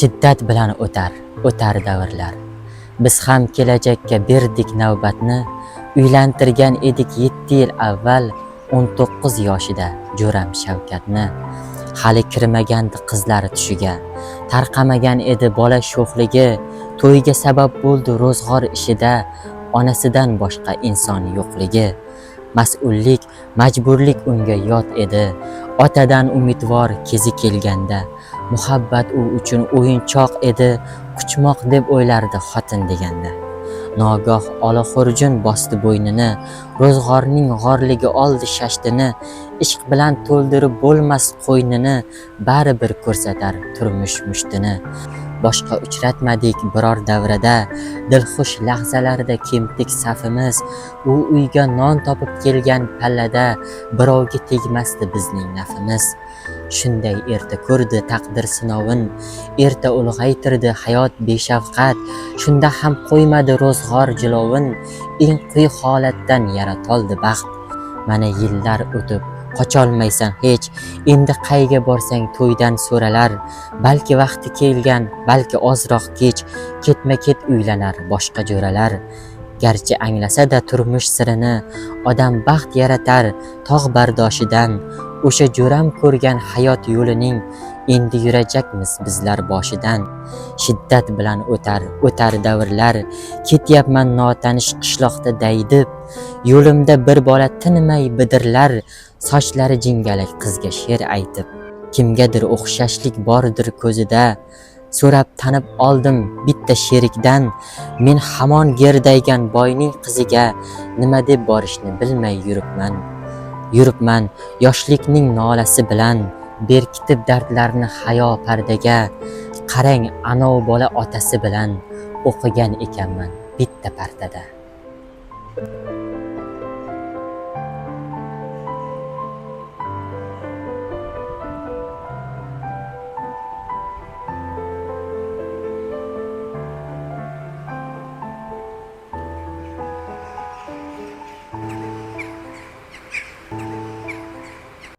Shiddat bilan o'tar davrlar. Biz ham kelajakka berdik navbatni. Uylantirgan edik 7 yil avval 19 yoshida Jo'ram Shavkatni. Hali kirmagandi qizlari tushiga, tarqamagan edi bola sho'xligi. To'yga sabab bo'ldi ro'zg'or ishida, onasidan boshqa inson yo'qligi. Mas'ullik, majburlik unga yot edi. Otadan umidvor kezi kelganda, muhabbat u uchun o'yinchoq edi. Quchmoq deb o'ylardi xotin deganda. Nogoh olaqo'rjun bosdi bo'ynini, ro'zg'orning g'orligi oldi shashtini. Ishq bilan to'ldirib bo'lmas qo'ynini, baribir ko'rsatar turmush mushtini. Boshqa uchratmadik biror davrada, dilxush lahzalarda kemtik safimiz. U uyga non topib kelgan pallada, birovga tegmasdi bizning nafimiz. Shunday erta ko'rdi taqdir sinovin, erta ulg'aytirdi hayot beshafqat. Shunda ham qo'ymadi ro'zg'or jilovin, inqiy holatdan yaratoldi baxt. Mana yillar o'tib qocholmaysan hech, endi qayga borsang to'ydan so'ralar. Balki vaqti kelgan, balki ozroq kech, ketma-ket uylanar boshqa jo'ralar. Garchi anglasa-da turmush sirini, odam baxt yaratar tog' bardoshidan. O'sha Jo'ram ko'rgan hayot yo'lining, endi yurajakmiz bizlar boshidan. Shiddat bilan o'tar davrlar. Ketyapman notanish qishloqda daydib, yo'limda bir bola tinmay bidirlar. Sochlari jingalak qizga she'r aytib, kimgadir o'xshashlik bordir ko'zida. So'rab tanib oldim bitta sherikdan, men hamon gerdaygan boyning qiziga. Nima deb borishni bilmay yuribman yoshlikning nolasi bilan. Berkitib dardlarni hayo pardaga, qarang anov bola otasi bilan o'qigan ekanman bitta partada.